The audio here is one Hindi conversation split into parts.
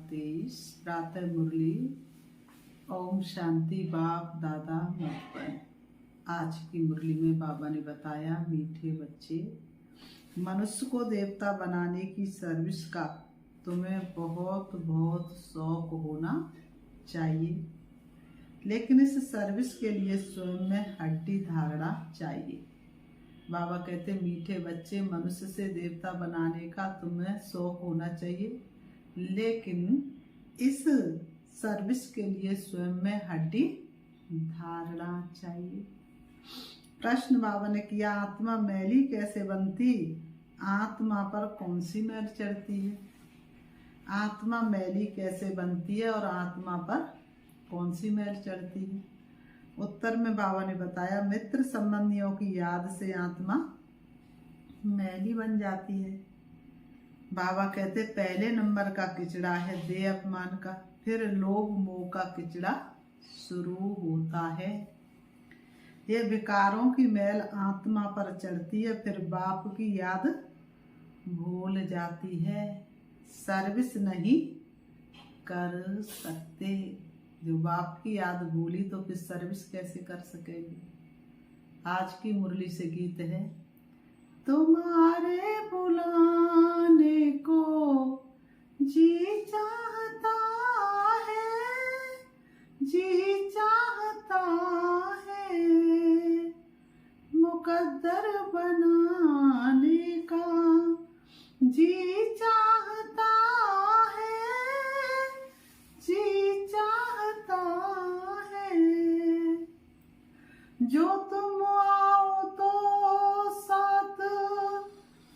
2023 प्रातः मुरली। ओम शांति। बाप दादा बचपन। आज की मुरली में बाबा ने बताया, मीठे बच्चे, मनुष्य को देवता बनाने की सर्विस का तुम्हें बहुत बहुत शौक होना चाहिए, लेकिन इस सर्विस के लिए स्वयं में हड्डी धारणा चाहिए। बाबा कहते, मीठे बच्चे, मनुष्य से देवता बनाने का तुम्हें शौक होना चाहिए, लेकिन इस सर्विस के लिए स्वयं में हड्डी धारणा चाहिए। प्रश्न बाबा ने किया, आत्मा मैली कैसे बनती? आत्मा पर कौन सी मैल चढ़ती है? आत्मा मैली कैसे बनती है और आत्मा पर कौन सी मैल चढ़ती है? उत्तर में बाबा ने बताया, मित्र संबंधियों की याद से आत्मा मैली बन जाती है। बाबा कहते, पहले नंबर का किचड़ा है देह अपमान का, फिर लोभ मोह का किचड़ा शुरू होता है। ये विकारों की मैल आत्मा पर चढ़ती है, फिर बाप की याद भूल जाती है, सर्विस नहीं कर सकते। जो बाप की याद भूली तो फिर सर्विस कैसे कर सकेंगे? आज की मुरली से गीत है, तुम्हारे बुलाने को जी चाहता है, जी चाहता है, मुकद्दर बनाने का जी चाहता है, जी चाहता है। जो तुम आओ तो साथ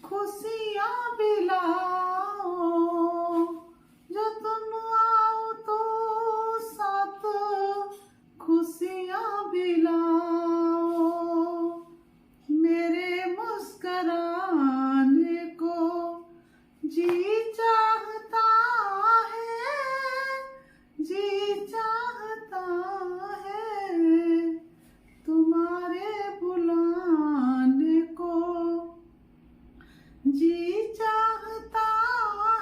खुशियाँ भी लाओ, जो तुम आओ तो साथ खुशियाँ भी लाओ, मेरे मुस्कुराने को जी चाहता है, जी चाहता है, तुम्हारे बुलाने को जी चाहता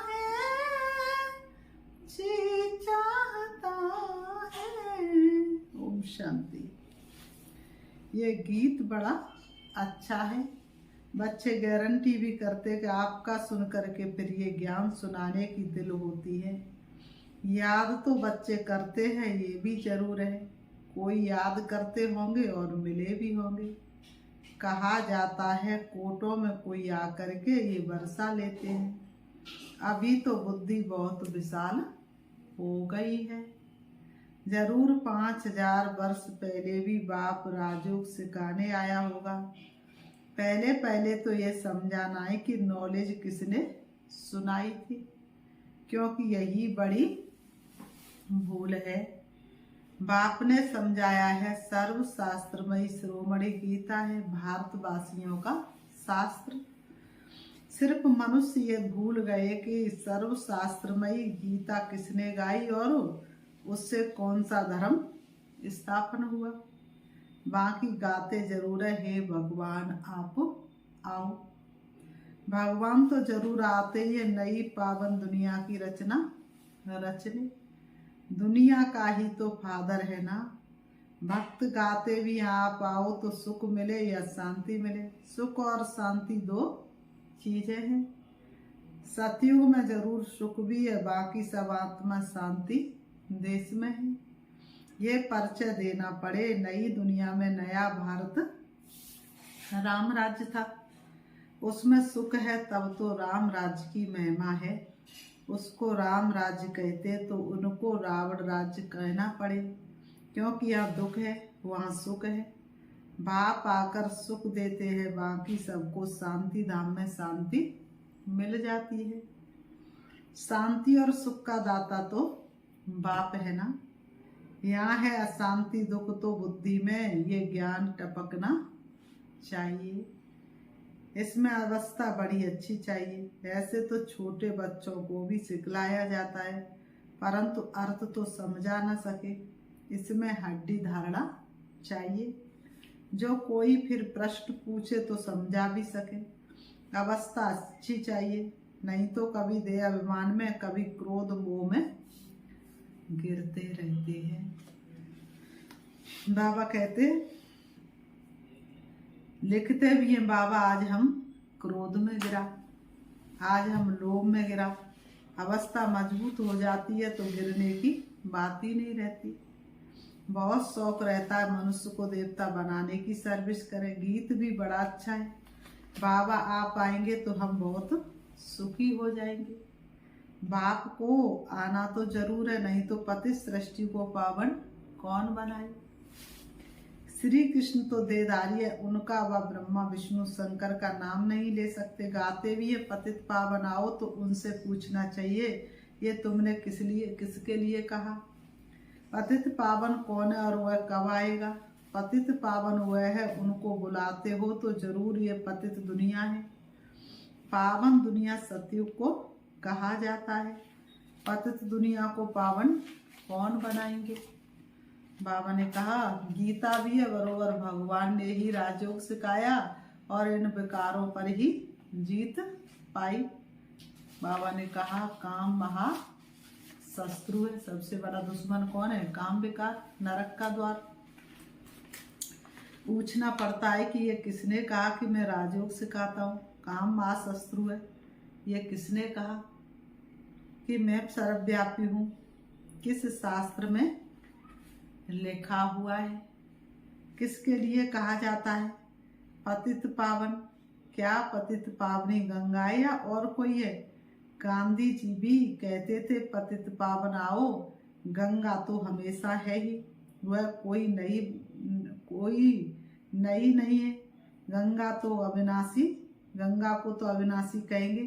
है, जी चाहता है। ओम शांति। ये गीत बड़ा अच्छा है। बच्चे गारंटी भी करते कि आपका सुन करके फिर ये ज्ञान सुनाने की दिल होती है। याद तो बच्चे करते हैं, ये भी जरूर है, कोई याद करते होंगे और मिले भी होंगे। कहा जाता है, कोटों में कोई आकर के ये बरसा लेते हैं। अभी तो बुद्धि बहुत विशाल हो गई है। जरूर 5000 वर्ष पहले भी बाप राजयोग सिखाने आया होगा। पहले पहले तो ये समझाना है कि नॉलेज किसने सुनाई थी, क्योंकि यही बड़ी भूल है। बाप ने समझाया है, सर्व शास्त्रमयी शिरोमणि गीता है भारतवासियों का शास्त्र। सिर्फ मनुष्य ये भूल गए कि सर्व शास्त्रमयी गीता किसने गाई और उससे कौन सा धर्म स्थापन हुआ। बाकी गाते जरूर है, हे भगवान आप आओ। भगवान तो जरूर आते ही नई पावन दुनिया की रचना रचने। दुनिया का ही तो फादर है ना। भक्त गाते भी आप आओ तो सुख मिले या शांति मिले। सुख और शांति दो चीजें हैं। सतयुग में जरूर सुख भी है, बाकी सब आत्मा शांति देश में है। ये परिचय देना पड़े, नई दुनिया में नया भारत राम राज्य था, उसमें सुख है, तब तो राम राज्य की महिमा है। उसको राम राज्य कहते तो उनको रावण राज्य कहना पड़े, क्योंकि यहाँ दुख है वहाँ सुख है। बाप आकर सुख देते हैं, बाकी सबको शांति धाम में शांति मिल जाती है। शांति और सुख का दाता तो बाप है ना। यहाँ है अशांति दुख तो बुद्धि में ये ज्ञान टपकना चाहिए। इसमें अवस्था बड़ी अच्छी चाहिए। ऐसे तो छोटे बच्चों को भी सिखलाया जाता है, परंतु अर्थ तो समझा न सके। इसमें हड्डी धारणा चाहिए, जो कोई फिर प्रश्न पूछे तो समझा भी सके। अवस्था अच्छी चाहिए, नहीं तो कभी दे अभिमान में, कभी क्रोध मोह में गिरते रहते हैं। बाबा कहते, लिखते भी हैं बाबा, आज हम क्रोध में गिरा, आज हम लोभ में गिरा। अवस्था मजबूत हो जाती है तो गिरने की बात ही नहीं रहती। बहुत शौक रहता है मनुष्य को देवता बनाने की, सर्विस करें। गीत भी बड़ा अच्छा है, बाबा आप आएंगे तो हम बहुत सुखी हो जाएंगे। बाप को आना तो जरूर है, नहीं तो पति सृष्टि को पावन कौन बनाए। श्री कृष्ण तो देदारी है, उनका व ब्रह्मा विष्णु शंकर का नाम नहीं ले सकते। गाते भी है पतित पावन आओ, तो उनसे पूछना चाहिए ये तुमने किसके लिए कहा। पतित पावन कौन है और वह कब आएगा। पतित पावन वह है, उनको बुलाते हो तो जरूर ये पतित दुनिया है। पावन दुनिया सतयुग को कहा जाता है, पतित दुनिया को पावन कौन बनाएंगे। बाबा ने कहा गीता भी है बरोबर, भगवान ने ही राजयोग सिखाया और इन विकारों पर ही जीत पाई। बाबा ने कहा काम महा शत्रु है, सबसे बड़ा दुश्मन कौन है, काम विकार, नरक का द्वार। पूछना पड़ता है कि ये किसने कहा कि मैं राजयोग सिखाता हूँ, काम महाशत्रु है। ये किसने कहा कि मैं सर्वव्यापी हूँ, किस शास्त्र में लिखा हुआ है, किसके लिए कहा जाता है पतित पावन। क्या पतित पावनी गंगा है या और कोई है। गांधी जी भी कहते थे पतित पावन आओ, गंगा तो हमेशा है ही, वह कोई नई नहीं है। गंगा तो अविनाशी, गंगा को तो अविनाशी कहेंगे।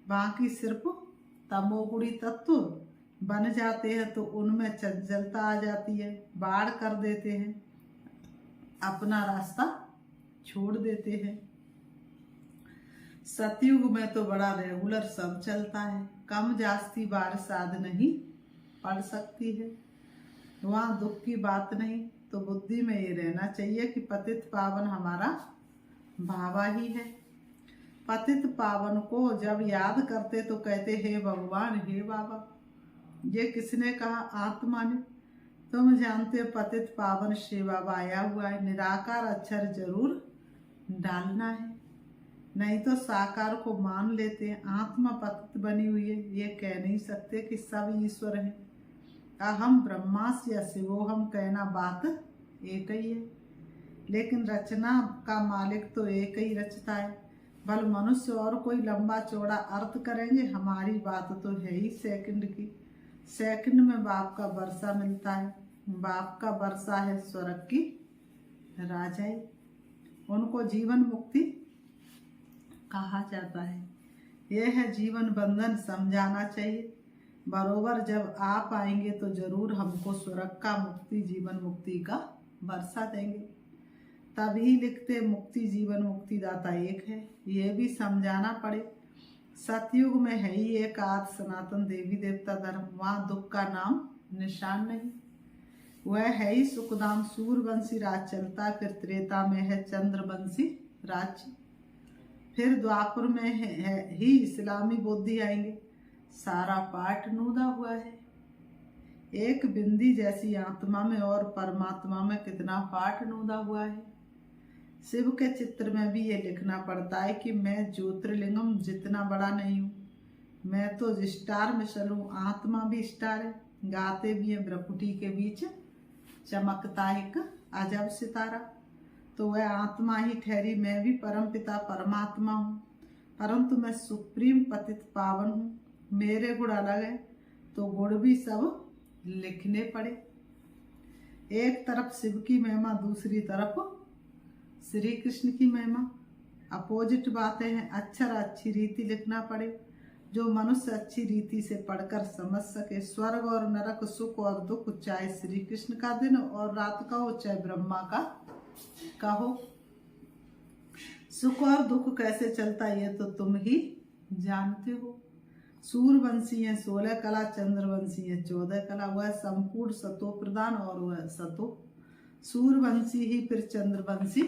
बाकी सिर्फ तमोगुणी तत्व बन जाते हैं तो उनमें चंचलता आ जाती है, बाढ़ कर देते हैं, अपना रास्ता छोड़ देते हैं। सतयुग में तो बड़ा रेगुलर सब चलता है, कम जास्ती बारिश आदि नहीं पड़ सकती है, वहाँ दुख की बात नहीं। तो बुद्धि में ये रहना चाहिए कि पतित पावन हमारा बाबा ही है। पतित पावन को जब याद करते तो कहते हे भगवान, हे बाबा। ये किसने कहा, आत्मा ने। तुम जानते हो पतित पावन से बाबा आया हुआ है, निराकार अक्षर जरूर डालना है, नहीं तो साकार को मान लेते हैं। आत्मा पतित बनी हुई है, ये कह नहीं सकते कि सब ईश्वर है। अहम ब्रह्मास्मि या शिवोहम कहना बात एक ही है, लेकिन रचना का मालिक तो एक ही रचता है। भल मनुष्य और कोई लंबा चौड़ा अर्थ करेंगे, हमारी बात तो है ही सेकंड की। सेकंड में बाप का वर्षा मिलता है, बाप का वर्षा है स्वर्ग की राजाई, उनको जीवन मुक्ति कहा जाता है। यह है जीवन बंधन, समझाना चाहिए बरोबर। जब आप आएंगे तो जरूर हमको स्वर्ग का मुक्ति, जीवन मुक्ति का वर्षा देंगे। तभी लिखते मुक्ति जीवन मुक्ति दाता एक है, ये भी समझाना पड़े। सतयुग में है ही एक आद सनातन देवी देवता धर्म, वहाँ दुख का नाम निशान नहीं। वह है ही सुखधाम, सूर्यवंशी राज चलता, फिर त्रेता में है चंद्रवंशी राज्य, फिर द्वापर में है ही इस्लामी बुद्धि आएंगे। सारा पाठ नूदा हुआ है। एक बिंदी जैसी आत्मा में और परमात्मा में कितना पाठ नूदा हुआ है। शिव के चित्र में भी ये लिखना पड़ता है कि मैं ज्योतिर्लिंगम जितना बड़ा नहीं हूँ, मैं तो स्टार मिसल हूँ, आत्मा भी स्टार है। गाते भी है ब्रह्मकुटी के बीच चमकता एक अजब सितारा, तो वह आत्मा ही ठहरी। मैं भी परम पिता परमात्मा हूँ, परंतु मैं सुप्रीम पतित पावन हूँ। मेरे गुण अलग है तो गुण भी सब लिखने पड़े। एक तरफ शिव की महिमा, दूसरी तरफ श्री कृष्ण की महिमा, अपोजिट बातें हैं। अक्षर अच्छी रीति लिखना पड़े, जो मनुष्य अच्छी रीति से पढ़कर समझ सके। स्वर्ग और नरक, सुख और दुख, चाहे श्री कृष्ण का दिन और रात का हो, चाहे ब्रह्मा का हो। सुख और दुख कैसे चलता है ये तो तुम ही जानते हो। सूर्यवंशी है 16 कला, चंद्रवंशी है 14 कला। वह संपूर्ण सतो प्रधान और वह सतो सूर्यवंशी ही फिर चंद्रवंशी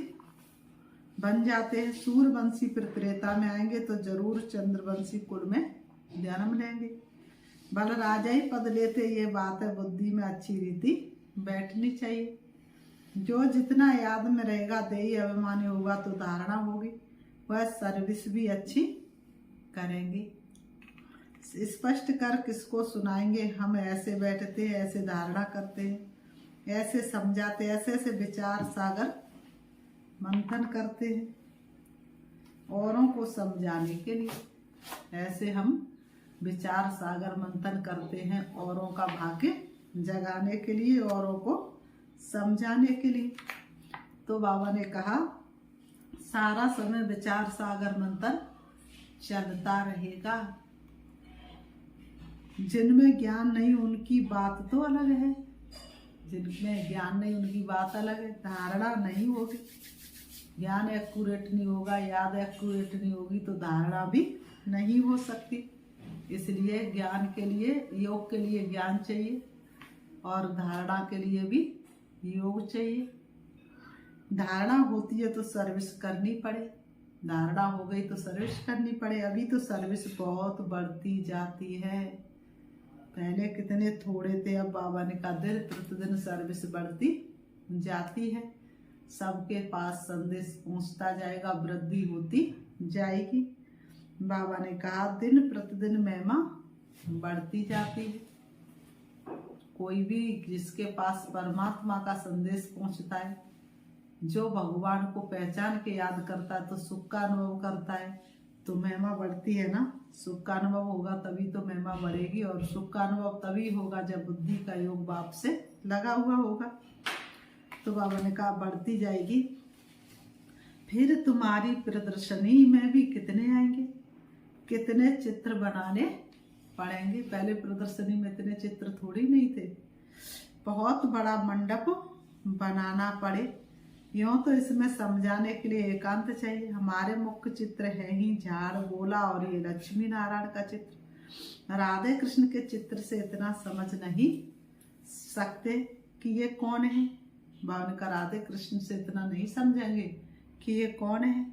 बन जाते हैं। सूर्यवंशी फिर त्रेता में आएंगे तो जरूर चंद्रवंशी कुल में जन्म लेंगे। बल राजा ही पद लेते, ये बात है बुद्धि में अच्छी रीति बैठनी चाहिए। जो जितना याद में रहेगा, देही अभिमानी होगा तो धारणा होगी, वह सर्विस भी अच्छी करेंगी। स्पष्ट कर किसको सुनाएंगे, हम ऐसे बैठते हैं, ऐसे धारणा करते हैं, ऐसे समझाते, ऐसे ऐसे विचार सागर मंथन करते हैं औरों को समझाने के लिए। ऐसे हम विचार सागर मंथन करते हैं औरों का भाग्य जगाने के लिए, औरों को समझाने के लिए। तो बाबा ने कहा सारा समय विचार सागर मंथन चलता रहेगा। जिनमें ज्ञान नहीं उनकी बात तो अलग है, जिनमें ज्ञान नहीं उनकी बात अलग है। धारणा नहीं होगी, ज्ञान एक्यूरेट नहीं होगा, याद एक्यूरेट नहीं होगी तो धारणा भी नहीं हो सकती। इसलिए ज्ञान के लिए, योग के लिए ज्ञान चाहिए और धारणा के लिए भी योग चाहिए। धारणा होती है तो सर्विस करनी पड़े, धारणा हो गई तो सर्विस करनी पड़े। अभी तो सर्विस बहुत बढ़ती जाती है, पहले कितने थोड़े थे, अब बाबा ने कहा दिन प्रतिदिन सर्विस बढ़ती जाती है। सबके पास संदेश पहुंचता जाएगा, वृद्धि होती जाएगी। बाबा ने कहा दिन प्रतिदिन महिमा बढ़ती जाती है। कोई भी जिसके पास परमात्मा का संदेश पहुंचता है, जो भगवान को पहचान के याद करता है तो सुख का अनुभव करता है, तो महिमा बढ़ती है ना। सुख का अनुभव होगा तभी तो महिमा बढ़ेगी, और सुख का अनुभव तभी होगा जब बुद्धि का योग बाप से लगा हुआ होगा। तो बाबा ने कहा बढ़ती जाएगी। फिर तुम्हारी प्रदर्शनी में भी कितने आएंगे, कितने चित्र बनाने पड़ेंगे। पहले प्रदर्शनी में इतने चित्र थोड़ी नहीं थे, बहुत बड़ा मंडप बनाना पड़े। यूँ तो इसमें समझाने के लिए एकांत चाहिए। हमारे मुख्य चित्र है ही झाड़ गोला और ये लक्ष्मी नारायण का चित्र। राधे कृष्ण के चित्र से इतना समझ नहीं सकते कि ये कौन है। बाबा का राधे कृष्ण से इतना नहीं समझेंगे कि ये कौन है।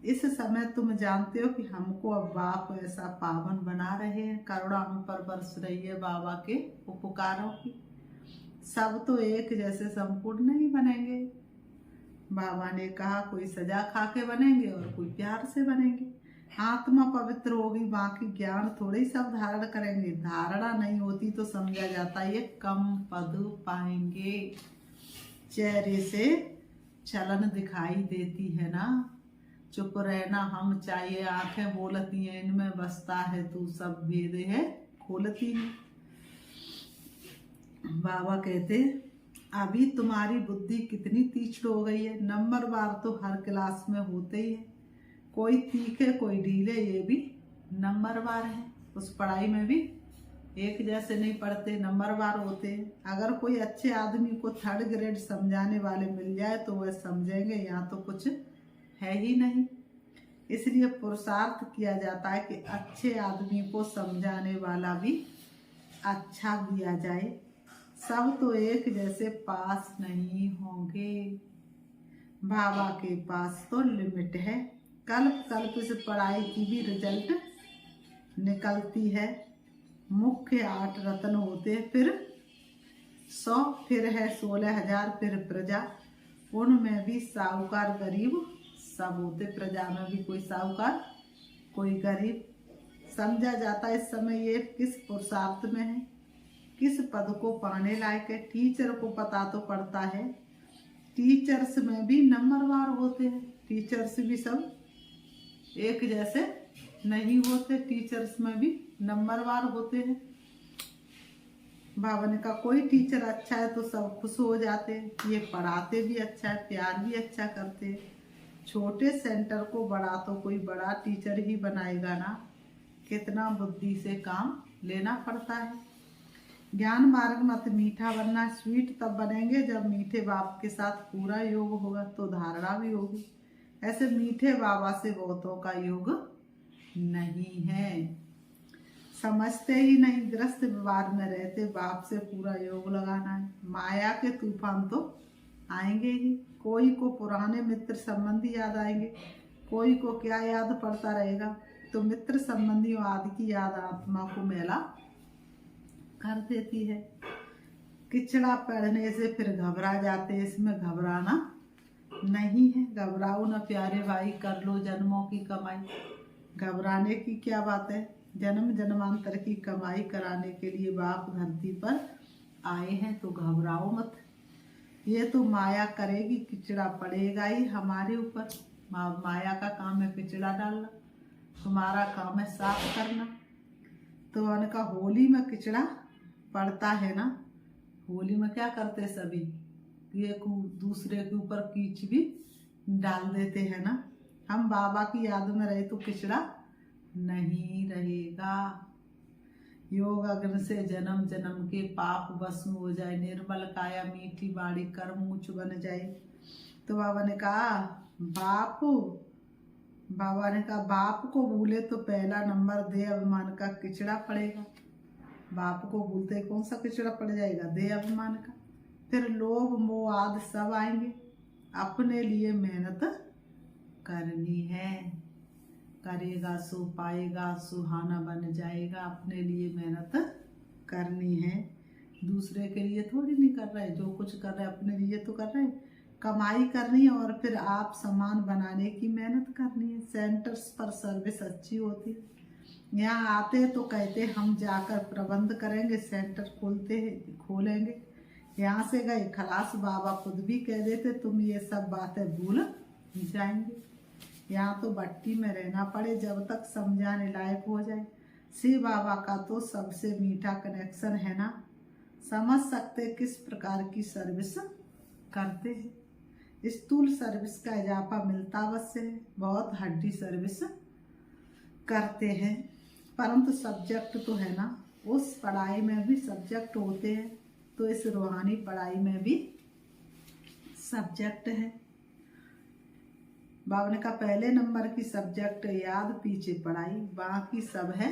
इस समय तुम जानते हो कि हमको अब बाप ऐसा पावन बना रहे हैं, करुणा हम पर बरस रही है बाबा के उपकारों की। सब तो एक जैसे संपूर्ण नहीं बनेंगे। बाबा ने कहा कोई सजा खा के बनेंगे और कोई प्यार से बनेंगे। आत्मा पवित्र होगी, बाकी ज्ञान थोड़े ही सब धारण करेंगे। धारणा नहीं होती तो समझा जाता ये कम पद पाएंगे। चेहरे से चलन दिखाई देती है ना, चुप रहना हम चाहिए। आंखें बोलती हैं इनमें बसता है तू, सब भेद है खोलती है। बाबा कहते अभी तुम्हारी बुद्धि कितनी तीक्ष्ण हो गई है। नंबरवार तो हर क्लास में होते ही है, कोई तीखे कोई ढीले, ये भी नंबरवार है। उस पढ़ाई में भी एक जैसे नहीं पढ़ते, नंबरवार होते हैं। अगर कोई अच्छे आदमी को थर्ड ग्रेड समझाने वाले मिल जाए तो वह समझेंगे, यहाँ तो कुछ है ही नहीं। इसलिए पुरुषार्थ किया जाता है कि अच्छे आदमी को समझाने वाला भी अच्छा दिया जाए। सब तो एक जैसे पास नहीं होंगे। बाबा के पास तो लिमिट है। कल्प कल्प इस पढ़ाई की भी रिजल्ट निकलती है। मुख्य 8 रत्न होते, फिर 100, फिर है 16,000, फिर प्रजा। उनमें भी साहूकार गरीब सब होते। प्रजा में भी कोई साहूकार कोई गरीब। समझा जाता है इस समय ये किस पुरुषार्थ में है, किस पद को पाने लायक है। टीचर को पता तो पड़ता है। टीचर्स में भी नंबरवार होते हैं, टीचर्स भी सब एक जैसे नहीं होते, टीचर्स में भी नंबरवार होते हैं। बाबा ने कहा कोई टीचर अच्छा है तो सब खुश हो जाते हैं, ये पढ़ाते भी अच्छा है, प्यार भी अच्छा करते हैं। छोटे सेंटर को बड़ा तो कोई बड़ा टीचर ही बनाएगा ना। कितना बुद्धि से काम लेना पड़ता है। ज्ञान मार्ग मत मीठा बनना। स्वीट तब बनेंगे जब मीठे बाप के साथ पूरा योग होगा, तो धारणा भी होगी। ऐसे मीठे बाबा से बहुतों का योग नहीं है, समझते ही नहीं। ग्रस्त व्यवहार में रहते, बाप से पूरा योग लगाना है। माया के तूफान तो आएंगे ही। कोई को पुराने मित्र संबंधी याद आएंगे, कोई को क्या याद पड़ता रहेगा। तो मित्र संबंधियों आदि की याद आत्मा को मैला कर देती है। किचड़ा पड़ने से फिर घबरा जाते हैं, इसमें घबराना नहीं है। घबराओ न प्यारे भाई, कर लो जन्मों की कमाई। घबराने की क्या बात है, जन्म जन्मांतर की कमाई कराने के लिए बाप धरती पर आए हैं, तो घबराओ मत। ये तो माया करेगी, किचड़ा पड़ेगा ही हमारे ऊपर। माया का काम है किचड़ा डालना, तुम्हारा काम है साफ करना। तो उनका होली में किचड़ा पड़ता है ना, होली में क्या करते सभी, एक दूसरे के ऊपर कीच भी डाल देते हैं ना। हम बाबा की याद में रहे तो किचड़ा नहीं रहेगा। योग अग्नि से जन्म जन्म के पाप भस्म हो जाए, निर्मल काया मीठी बाड़ी कर्म ऊंच बन जाए। तो बाबा ने कहा बाप को भूले तो पहला नंबर दे अभिमान का किचड़ा पड़ेगा। बाप को भूलते कौन सा किचड़ा पड़ जाएगा, दे अभिमान का। फिर लोभ मोह आदि सब आएंगे। अपने लिए मेहनत करनी है, करेगा सो पाएगा, सुहाना बन जाएगा। अपने लिए मेहनत करनी है, दूसरे के लिए थोड़ी नहीं कर रहे। जो कुछ कर रहे अपने लिए तो कर रहे, कमाई करनी है और फिर आप सामान बनाने की मेहनत करनी है। सेंटर्स पर सर्विस अच्छी होती है। यहाँ आते तो कहते हम जाकर प्रबंध करेंगे, सेंटर खोलेंगे। यहाँ से गए खलास, बाबा खुद भी कह देते तुम ये सब बातें भूल जाएंगे। यहाँ तो भट्टी में रहना पड़े जब तक समझाने लायक हो जाए। शिव बाबा का तो सबसे मीठा कनेक्शन है ना, समझ सकते किस प्रकार की सर्विस करते हैं। स्थूल सर्विस का इजाफा मिलता अवश्य है, बहुत हड्डी सर्विस करते हैं, परंतु सब्जेक्ट तो है ना। उस पढ़ाई में भी सब्जेक्ट होते हैं, तो इस रूहानी पढ़ाई में भी सब्जेक्ट है। बाबा ने कहा पहले नंबर की सब्जेक्ट याद, पीछे पढ़ाई, बाकी सब है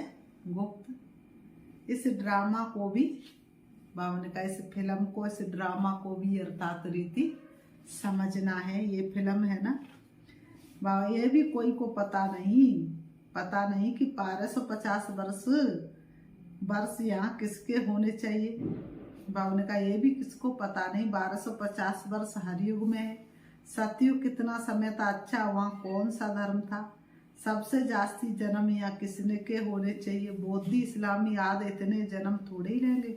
गुप्त। इस ड्रामा को भी बाबा ने कहा, इस फिल्म को, इस ड्रामा को भी अर्थात रीति समझना है। ये फिल्म है ना बाबा, ये भी कोई को पता नहीं कि 1250 वर्ष यहाँ किसके होने चाहिए। बाबा ने कहा ये भी किसको पता नहीं। 1250 वर्ष हरयुग में है, सतयुग कितना समय था, अच्छा वहाँ कौन सा धर्म था, सबसे जास्ती जन्म या किसने के होने चाहिए। बौद्धि इस्लामी आदि इतने जन्म थोड़े ही रहेंगे,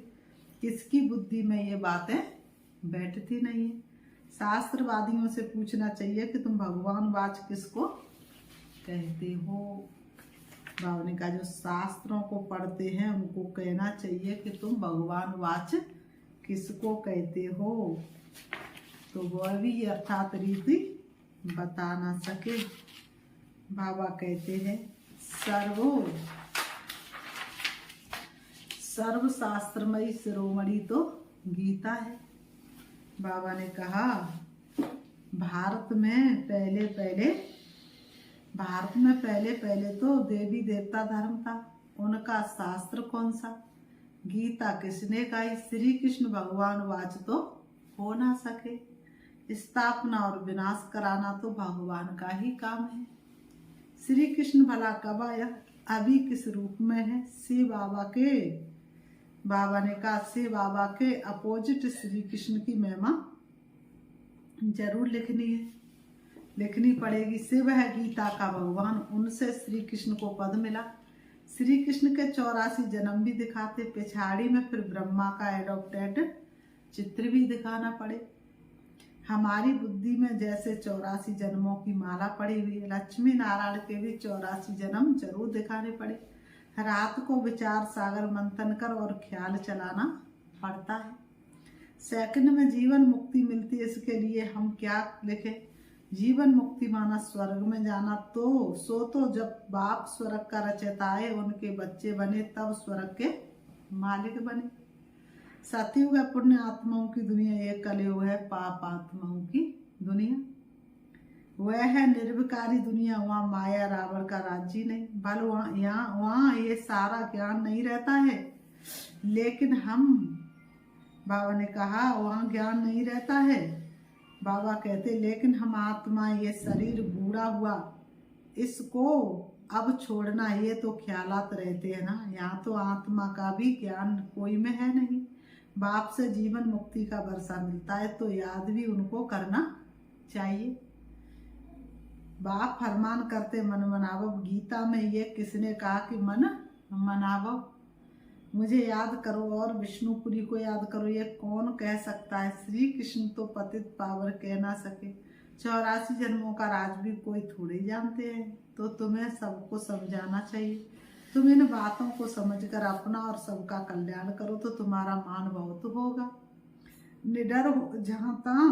किसकी बुद्धि में ये बातें बैठती नहीं है। शास्त्रवादियों से पूछना चाहिए कि तुम भगवान वाच किसको कहते हो। बाबा ने कहा जो शास्त्रों को पढ़ते हैं उनको कहना चाहिए कि तुम भगवान वाच किसको कहते हो। तो वह भी अर्थात रीति बता ना सके। बाबा कहते हैं सर्व शास्त्रमयी शिरोमणि तो गीता है। बाबा ने कहा भारत में पहले तो देवी देवता धर्म था, उनका शास्त्र कौन सा, गीता किसने गाई। श्री कृष्ण भगवान वाच तो हो ना सके, स्थापना और विनाश कराना तो भगवान का ही काम है। श्री कृष्ण भला कब आया, अभी किस रूप में है। बाबा ने कहा शिव बाबा के अपोजिट श्री कृष्ण की महिमा जरूर लिखनी पड़ेगी। शिव है गीता का भगवान, उनसे श्री कृष्ण को पद मिला। श्री कृष्ण के 84 जन्म भी दिखाते, पिछाड़ी में फिर ब्रह्मा का एडॉप्टेड चित्र भी दिखाना पड़े। हमारी बुद्धि में जैसे 84 जन्मों की माला पड़ी हुई है, लक्ष्मी नारायण के भी 84 जन्म जरूर दिखाने पड़े। रात को विचार सागर मंथन कर और ख्याल चलाना पड़ता है। सेकंड में जीवन मुक्ति मिलती है, इसके लिए हम क्या लिखें। जीवन मुक्ति माना स्वर्ग में जाना, तो जब बाप स्वर्ग का रचयिता है, उनके बच्चे बने तब स्वर्ग के मालिक बने। सतयुग है पुण्य आत्माओं की दुनिया, ये कलयुग है पाप आत्माओं की दुनिया। वह है निर्विकारी दुनिया, वहाँ माया रावण का राज्य नहीं। बल वहाँ ये सारा ज्ञान नहीं रहता है, लेकिन हम बाबा ने कहा वहाँ ज्ञान नहीं रहता है, बाबा कहते लेकिन हम आत्मा, ये शरीर बूढ़ा हुआ, इसको अब छोड़ना, ये तो ख्यालात रहते हैं ना। यहाँ तो आत्मा का भी ज्ञान कोई में है नहीं। बाप से जीवन मुक्ति का वर्षा मिलता है तो याद भी उनको करना चाहिए। बाप फरमान करते मन मनावो। गीता में ये किसने कहा कि मन मनावो, मुझे याद करो और विष्णुपुरी को याद करो, ये कौन कह सकता है। श्री कृष्ण तो पतित पावन कह ना सके, 84 जन्मों का राज भी कोई थोड़े जानते हैं। तो तुम्हें सबको समझाना चाहिए। तुम इन बातों को समझकर अपना और सबका कल्याण करो तो तुम्हारा मान बहुत होगा। निडर हो, जहाँ तहाँ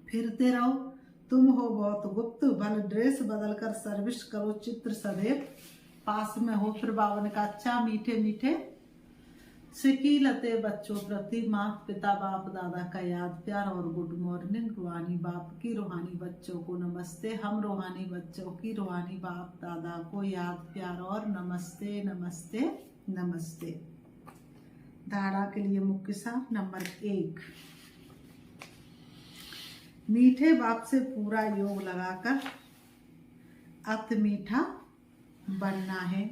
फिरते रहो, तुम हो बहुत गुप्त। भले ड्रेस बदलकर सर्विस करो, चित्र सदैव पास में हो। फिर बाबा ने कहा अच्छा मीठे मीठे सिकीलते बच्चों प्रति माँ पिता बाप दादा का याद प्यार और गुड मॉर्निंग। रूहानी बाप की रूहानी बच्चों को नमस्ते। हम रूहानी बच्चों की रूहानी बाप दादा को याद प्यार और नमस्ते नमस्ते नमस्ते। धारणा के लिए मुख्य सार नंबर 1, मीठे बाप से पूरा योग लगाकर अति मीठा बनना है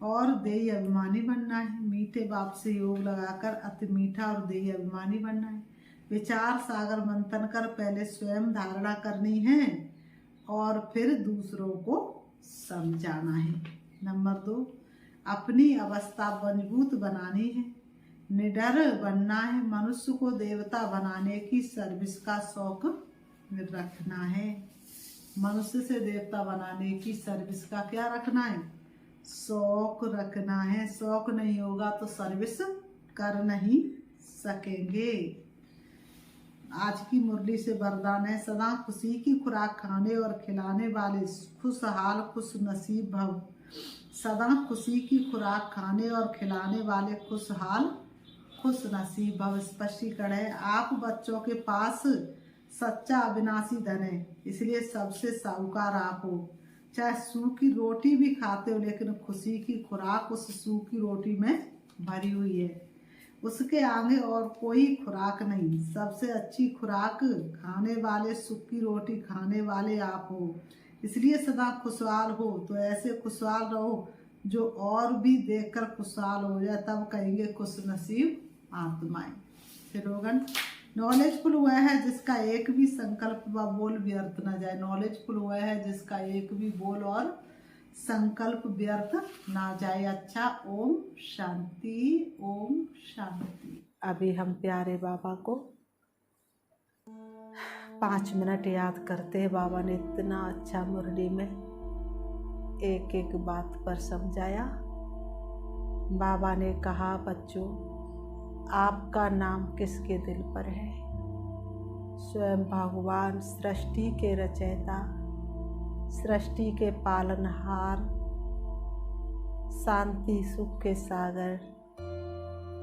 और देही अभिमानी बनना है। मीठे बाप से योग लगाकर अति मीठा और देही अभिमानी बनना है। विचार सागर मंथन कर पहले स्वयं धारणा करनी है और फिर दूसरों को समझाना है। नंबर 2, अपनी अवस्था मजबूत बनानी है, निडर बनना है। मनुष्य को देवता बनाने की सर्विस का शौक रखना है। मनुष्य से देवता बनाने की सर्विस का क्या रखना है? शौक रखना है। शौक नहीं होगा तो सर्विस कर नहीं सकेंगे। आज की मुरली से वरदान है, सदा खुशी की खुराक खाने और खिलाने वाले खुशहाल खुश नसीब भव। सदा खुशी की खुराक खाने और खिलाने वाले खुशहाल खुश नसीब भव। स्पष्टीकरण है, आप बच्चों के पास सच्चा अविनाशी धन है, इसलिए सबसे साहूकार आप हो। चाहे सूखी रोटी भी खाते हो लेकिन खुशी की खुराक उस सूखी रोटी में भरी हुई है, उसके आगे और कोई खुराक नहीं। सबसे अच्छी खुराक खाने वाले, सूखी रोटी खाने वाले आप हो, इसलिए सदा खुशहाल हो। तो ऐसे खुशहाल रहो जो और भी देखकर खुशहाल हो जाए, तब कहेंगे खुश नसीब आत्माएं। स्लोगन, नॉलेजफुल वह है जिसका एक भी संकल्प व बोल व्यर्थ न जाए। नॉलेजफुल वह है जिसका एक भी बोल और संकल्प व्यर्थ ना जाए। अच्छा, ओम शांति, ओम शांति। अभी हम प्यारे बाबा को 5 मिनट याद करते हैं। बाबा ने इतना अच्छा मुरली में एक एक बात पर समझाया। बाबा ने कहा, बच्चों आपका नाम किसके दिल पर है? स्वयं भगवान सृष्टि के रचयिता, सृष्टि के पालनहार, शांति सुख के सागर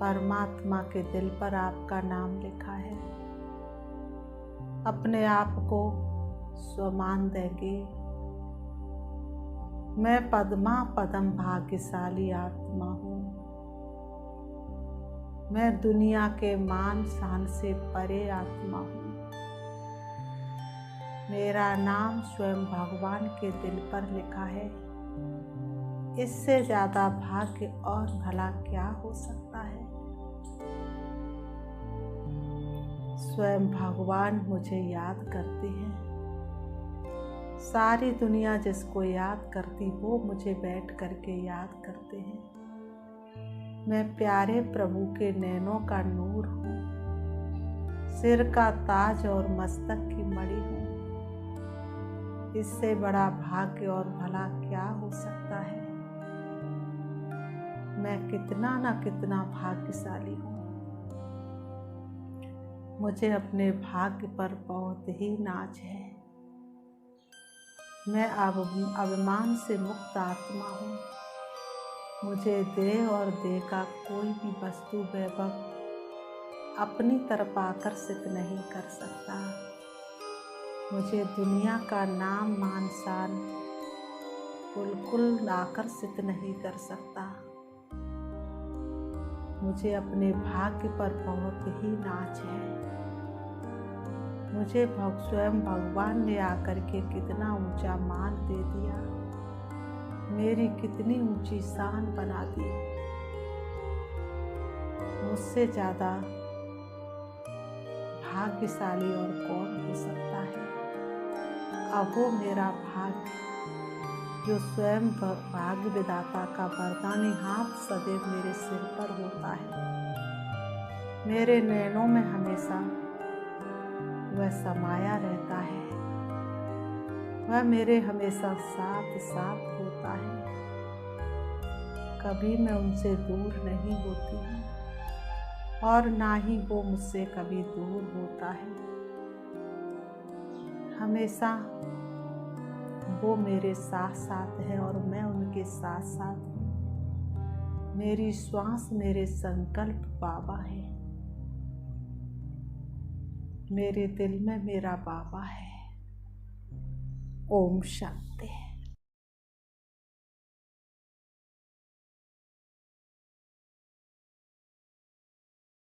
परमात्मा के दिल पर आपका नाम लिखा है। अपने आप को स्वमान देंगे, मैं पद्मा पदम भाग्यशाली आत्मा हूँ। मैं दुनिया के मान शान से परे आत्मा हूँ। मेरा नाम स्वयं भगवान के दिल पर लिखा है। इससे ज़्यादा भाग्य और भला क्या हो सकता है? स्वयं भगवान मुझे याद करते हैं। सारी दुनिया जिसको याद करती वो मुझे बैठ करके याद करते हैं। मैं प्यारे प्रभु के नैनों का नूर हूँ, सिर का ताज और मस्तक की मणि हूँ। इससे बड़ा भाग्य और भला क्या हो सकता है? मैं कितना न कितना भाग्यशाली हूँ। मुझे अपने भाग्य पर बहुत ही नाज है। मैं अभिमान से मुक्त आत्मा हूँ। मुझे देह और देह का कोई भी वस्तु वैभव अपनी तरफ आकर्षित नहीं कर सकता। मुझे दुनिया का नाम मान शान बिल्कुल आकर्षित नहीं कर सकता। मुझे अपने भाग्य पर बहुत ही नाज है। मुझे स्वयं भगवान ने आकर के कितना ऊंचा मान दे दिया, मेरी कितनी ऊंची शान बना दी। मुझसे ज़्यादा भाग्यशाली और कौन हो सकता है। अब वो मेरा भाग्य जो स्वयं भाग्य विधाता का वरदानी हाथ सदैव मेरे सिर पर होता है, मेरे नैनों में हमेशा वह समाया रहता है, वह मेरे हमेशा साथ साथ होता है। कभी मैं उनसे दूर नहीं होती हूँ और ना ही वो मुझसे कभी दूर होता है। हमेशा वो मेरे साथ साथ है और मैं उनके साथ साथ हूँ। मेरी श्वास मेरे संकल्प बाबा है, मेरे दिल में मेरा बाबा है। ओम शांति।